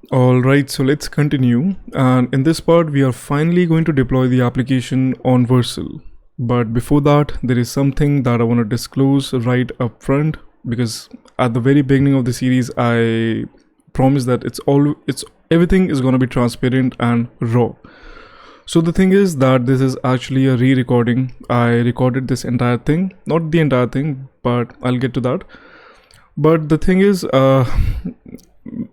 Alright, so let's continue, and in this part we are finally going to deploy the application on Vercel. But before that, there is something that I want to disclose right up front, because at the very beginning of the series I promised that everything is going to be transparent and raw. So the thing is that this is actually a re-recording. I recorded this entire thing, not the entire thing, but I'll get to that. But the thing is,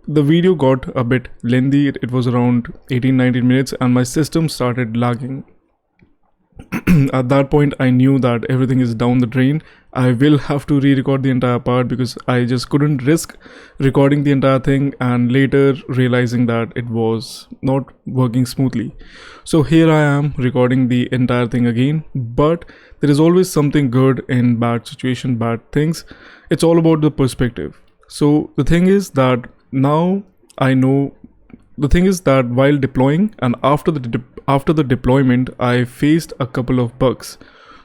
the video got a bit lengthy. It was around 18-19 minutes and my system started lagging. At that point I knew that everything is down the drain. I will have to re-record the entire part because I just couldn't risk recording the entire thing and later realizing that it was not working smoothly. So here I am recording the entire thing again, but there is always something good in bad situation, bad things. It's all about the perspective. So the thing is that now I know, the thing is that while deploying and after the deployment I faced a couple of bugs.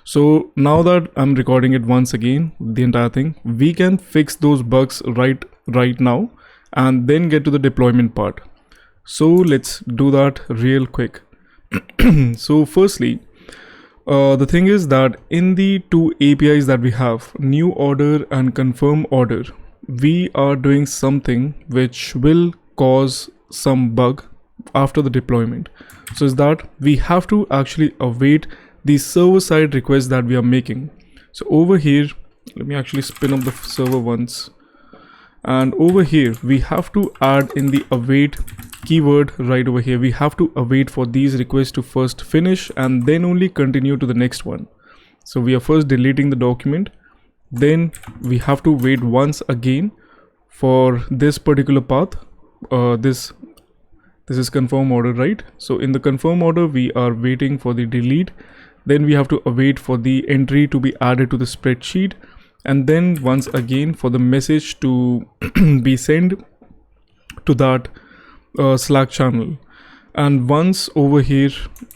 So now that I'm recording it once again, the entire thing, we can fix those bugs right now and then get to the deployment part. So let's do that real quick. So firstly, the thing is that in the two APIs that we have, new order and confirm order, we are doing something which will cause some bug after the deployment. So is that we have to actually await the server side request that we are making. So over here, let me actually spin up the server once, and over here we have to add in the await keyword right over here. We have to await for these requests to first finish and then only continue to the next one. So we are first deleting the document, then we have to wait once again for this particular path. This is confirm order, right? So in the confirm order we are waiting for the delete, then we have to await for the entry to be added to the spreadsheet, and then once again for the message to be sent to that Slack channel. And once over here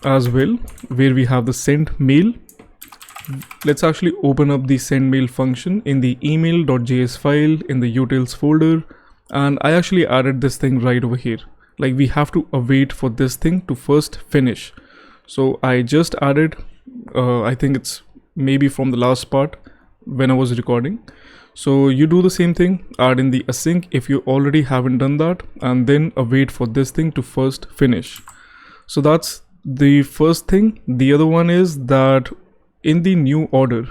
as well, where we have the send mail, let's actually open up the send mail function in the email.js file in the utils folder, and I actually added this thing right over here. Like we have to await for this thing to first finish. So I just added, I think it's maybe from the last part when I was recording. So you do the same thing, add in the async if you already haven't done that, and then await for this thing to first finish. So that's the first thing. The other one is that in the new order,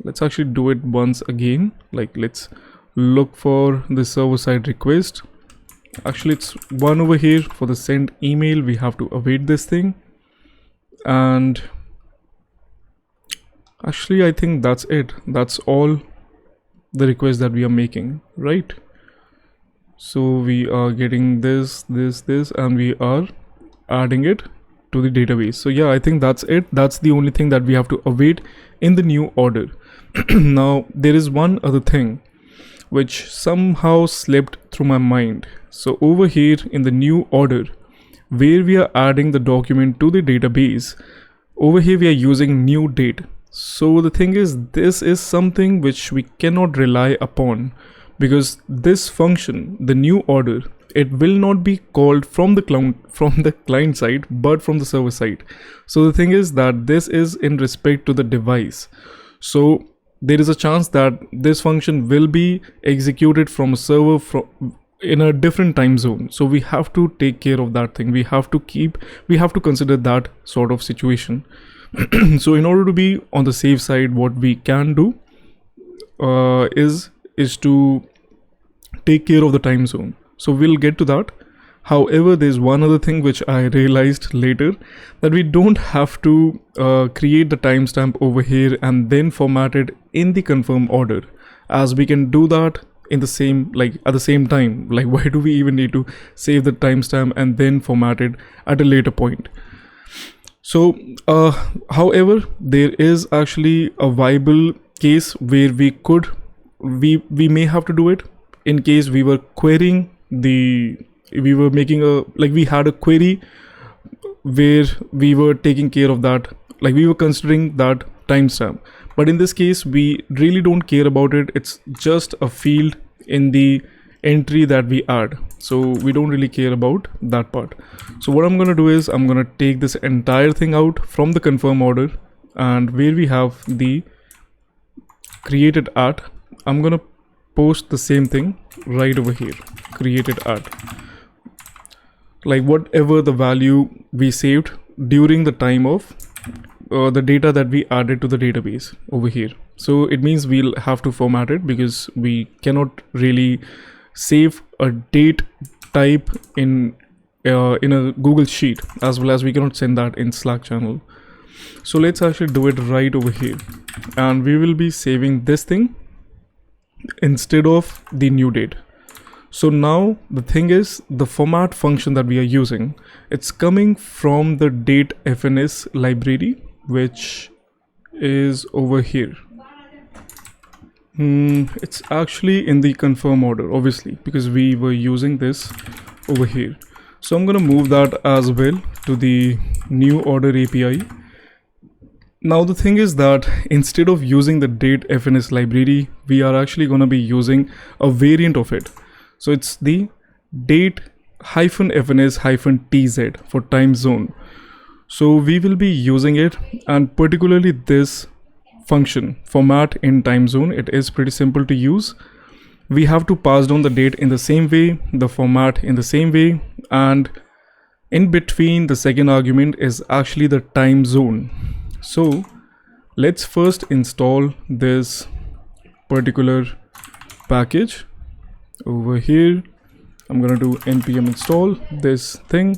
let's actually do it once again. Like let's look for the server side request. Actually it's one over here for the send email. We have to await this thing, and actually I think that's it. That's all the requests that we are making, right? So we are getting this, and we are adding it to the database. So yeah, I think that's it. That's the only thing that we have to await in the new order. Now there is one other thing which somehow slipped through my mind. So over here in the new order, where we are adding the document to the database, over here we are using new date. So the thing is, this is something which we cannot rely upon, because this function, the new order, it will not be called from the client side but from the server side. So the thing is that this is in respect to the device. So there is a chance that this function will be executed from a server in a different time zone. So we have to take care of that thing. We have to consider that sort of situation. So in order to be on the safe side, what we can do is to take care of the time zone. So we'll get to that. However, there's one other thing which I realized later, that we don't have to create the timestamp over here and then format it in the confirm order, as we can do that in the same, like at the same time. Like why do we even need to save the timestamp and then format it at a later point? So however, there is actually a viable case where we may have to do it in case we were querying we were making we had a query where we were taking care of that, like we were considering that timestamp. But in this case we really don't care about it. It's just a field in the entry that we add. So we don't really care about that part. So what I'm going to do is I'm going to take this entire thing out from the confirm order, and where we have the created at, I'm going to post the same thing right over here, created at, like whatever the value we saved during the time of the data that we added to the database over here. So it means we'll have to format it, because we cannot really save a date type in a Google Sheet, as well as we cannot send that in Slack channel. So let's actually do it right over here, and we will be saving this thing instead of the new date. So now the thing is, the format function that we are using, it's coming from the datefns library, which is over here. It's actually in the confirm order, obviously, because we were using this over here. So I'm going to move that as well to the new order API. Now the thing is that instead of using the datefns library, we are actually going to be using a variant of it. So it's the date-fns-tz for time zone. So we will be using it, and particularly this function format in time zone, it is pretty simple to use. We have to pass down the date in the same way, the format in the same way, and in between the second argument is actually the time zone. So let's first install this particular package over here. I'm gonna do npm install this thing.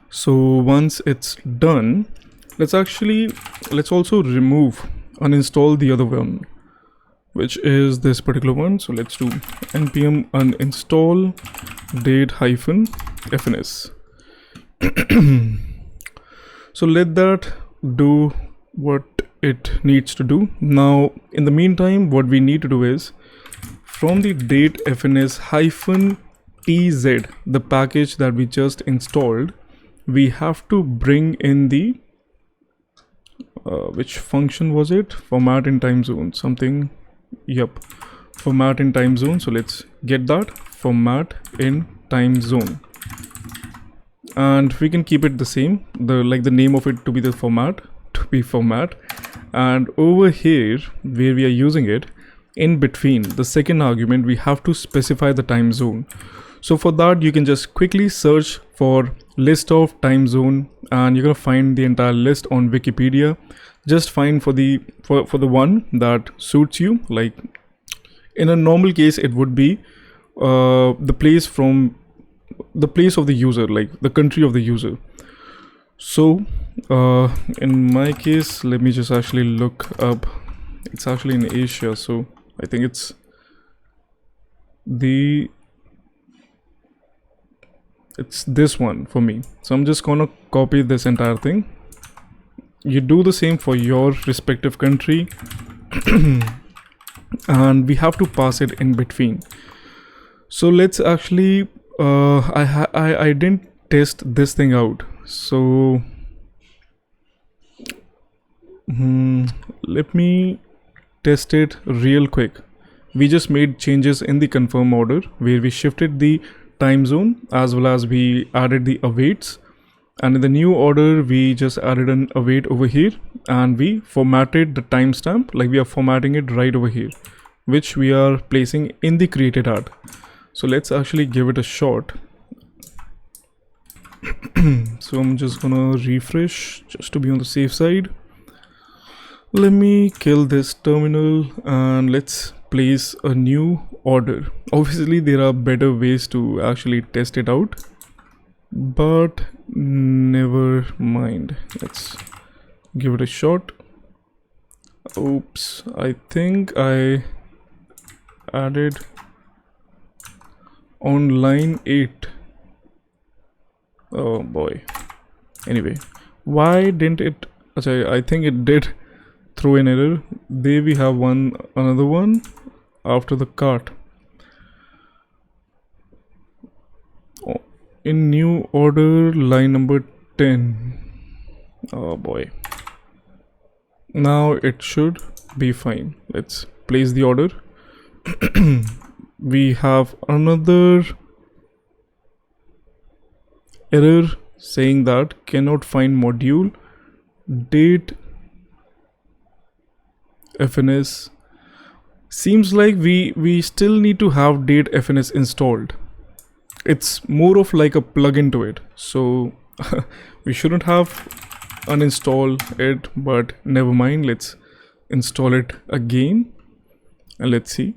So once it's done, let's also remove, uninstall the other one, which is this particular one. So let's do npm uninstall date-fns. So let that do what it needs to do. Now in the meantime, what we need to do is, from the date-fns-tz, the package that we just installed, we have to bring in the which function was it? Format in time zone, something. Yep, format in time zone. So let's get that format in time zone, and we can keep it the same, the name of it to be the format, and over here where we are using it, in between the second argument, we have to specify the time zone. So for that, you can just quickly search for list of time zone, and you're gonna find the entire list on Wikipedia. Just find for the one that suits you. Like in a normal case, it would be the place of the user, like the country of the user. So in my case, let me just actually look up. It's actually in Asia, so I think it's this one for me. So I'm just gonna copy this entire thing. You do the same for your respective country and we have to pass it in between. So let's actually I didn't test this thing out, so let me test it real quick. We just made changes in the confirm order where we shifted the time zone as well as we added the awaits, and in the new order we just added an await over here and we formatted the timestamp, like we are formatting it right over here, which we are placing in the created art. So let's actually give it a shot. So I'm just gonna refresh just to be on the safe side. Let me kill this terminal and let's place a new order. Obviously there are better ways to actually test it out, but never mind, let's give it a shot. Oops, I think I added on line 8. Oh boy. Anyway, why didn't it? I think it did throw an error. There we have another one after the cart. Oh, in new order, line number 10. Oh boy. Now it should be fine. Let's place the order. we have another error saying that cannot find module date fns. Seems like we still need to have date fns installed. It's more of like a plugin to it, so we shouldn't have uninstall it, but never mind, let's install it again and let's see.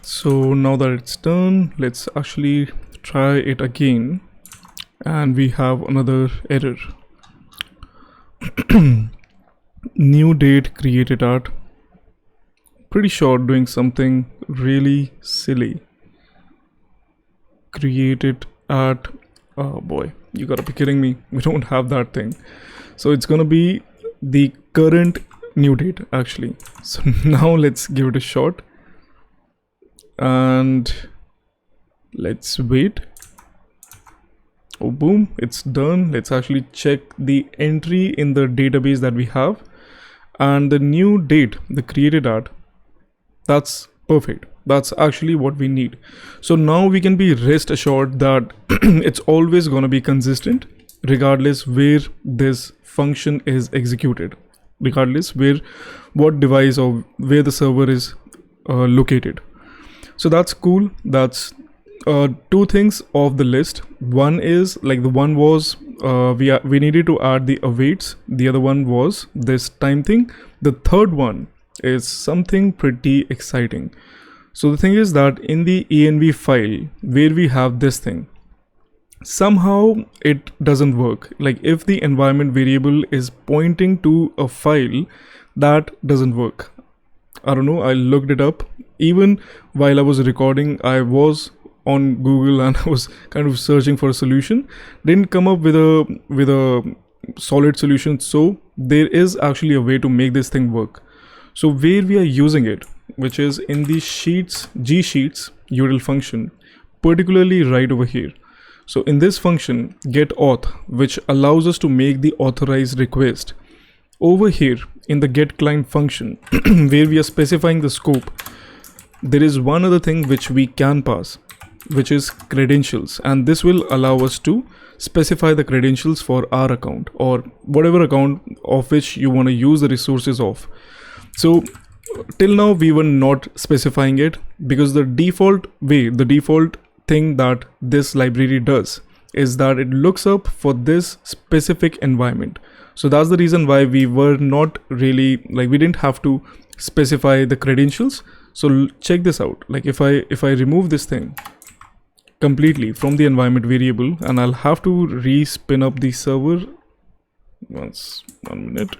So now that it's done, let's actually try it again, and we have another error. New date created at, pretty sure doing something really silly. Created at, oh boy, you gotta be kidding me, we don't have that thing. So it's gonna be the current new date actually. So now let's give it a shot and let's wait. Oh boom, it's done. Let's actually check the entry in the database that we have, and the new date, the created at, that's perfect. That's actually what we need. So now we can be rest assured that it's always going to be consistent regardless where this function is executed, regardless what device or where the server is located. So that's cool. That's two things off the list. One is like the one was we needed to add the awaits. The other one was this time thing. The third one is something pretty exciting. So the thing is that in the env file where we have this thing, somehow it doesn't work. Like if the environment variable is pointing to a file, that doesn't work. I don't know, I looked it up. Even while I was recording, I was on Google and I was kind of searching for a solution. Didn't come up with a solid solution. So there is actually a way to make this thing work. So where we are using it, which is in the sheets, gsheets util function, particularly right over here. So in this function getAuth, which allows us to make the authorized request, over here in the getClient function where we are specifying the scope, there is one other thing which we can pass, which is credentials, and this will allow us to specify the credentials for our account or whatever account of which you want to use the resources of. So till now we were not specifying it because the default thing that this library does is that it looks up for this specific environment. So that's the reason why we were not really, like, we didn't have to specify the credentials. So check this out. Like if I remove this thing completely from the environment variable, and I'll have to re-spin up the server. One minute.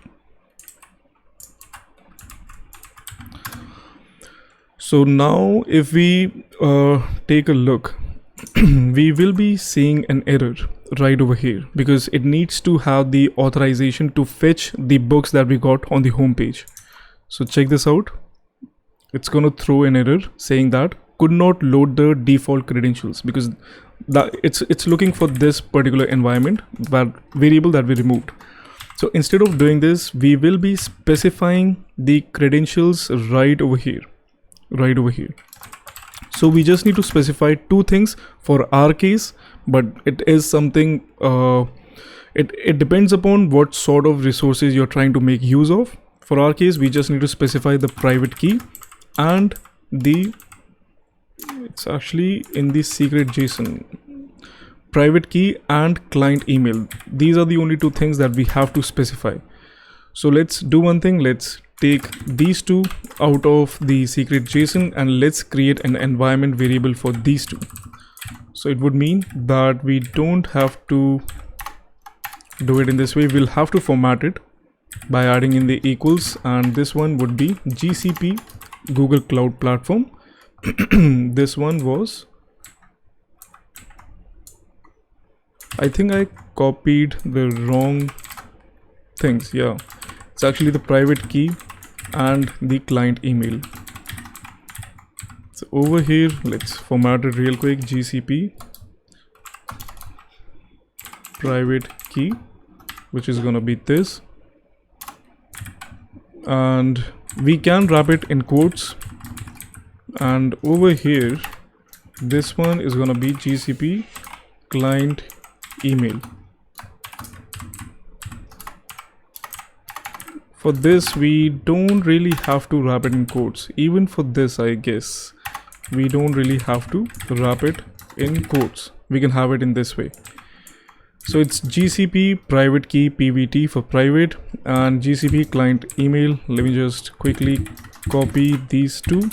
So now if we take a look, we will be seeing an error right over here because it needs to have the authorization to fetch the books that we got on the home page. So check this out. It's going to throw an error saying that could not load the default credentials because that it's looking for this particular environment, that variable that we removed. So instead of doing this, we will be specifying the credentials right over here. So we just need to specify two things for our case, but it is something it depends upon what sort of resources you're trying to make use of. For our case, we just need to specify the private key and it's actually in the secret JSON, private key and client email. These are the only two things that we have to specify. So let's do one thing. Let's take these two out of the secret JSON and let's create an environment variable for these two. So it would mean that we don't have to do it in this way. We'll have to format it by adding in the equals, and this one would be GCP Google Cloud Platform. This one was, I think I copied the wrong things. Yeah, it's actually the private key and the client email. So over here, let's format it real quick. GCP private key, which is gonna be this. and we can wrap it in quotes. And over here, this one is gonna be GCP client email. For this, we don't really have to wrap it in quotes. Even for this, I guess, we don't really have to wrap it in quotes. We can have it in this way. So it's GCP private key PVT for private and GCP client email. Let me just quickly copy these two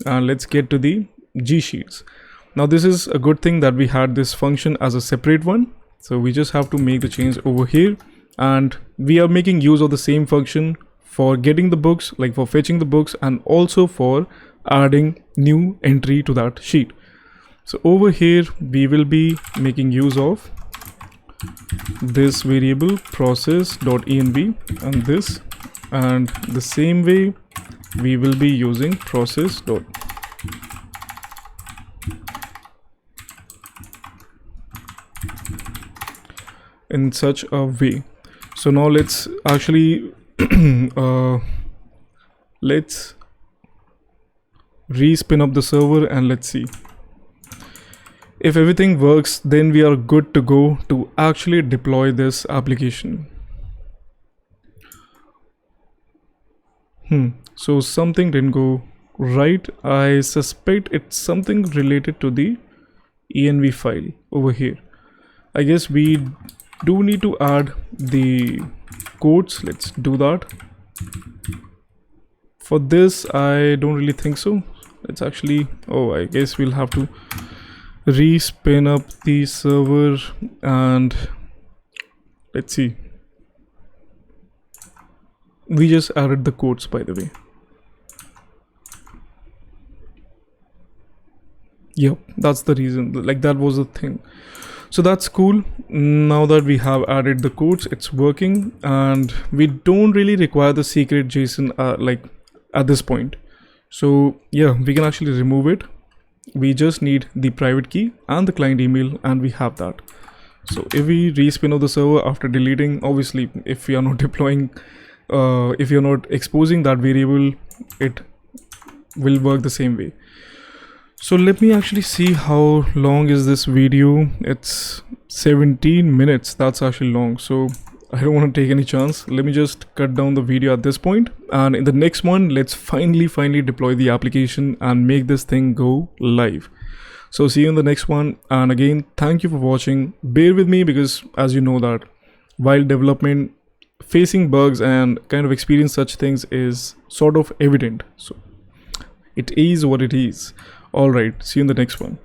and let's get to the G Sheets. Now this is a good thing that we had this function as a separate one. So we just have to make the change over here, and we are making use of the same function for getting the books, like for fetching the books, and also for adding new entry to that sheet. So over here we will be making use of this variable process.env and this, and the same way we will be using process dot in such a way. So now let's actually let's respin up the server and let's see. If everything works, then we are good to go to actually deploy this application. So something didn't go right. I suspect it's something related to the env file over here. I guess we do need to add the quotes. Let's do that. For this, I don't really think so. Let's actually, I guess we'll have to respin up the server and let's see. We just added the quotes, by the way. Yep, that's the reason, like that was the thing. So that's cool. Now that we have added the quotes, it's working, and we don't really require the secret JSON like at this point. So yeah, we can actually remove it. We just need the private key and the client email, and we have that. So if we respin up the server after deleting, obviously if we are not deploying, if you're not exposing that variable, it will work the same way. So let me actually see how long is this video. It's 17 minutes. That's actually long, so I don't want to take any chance. Let me just cut down the video at this point, and in the next one, let's finally deploy the application and make this thing go live. So see you in the next one, and again, thank you for watching. Bear with me, because as you know that while development, facing bugs and kind of experience such things is sort of evident. So it is what it is. All right, see you in the next one.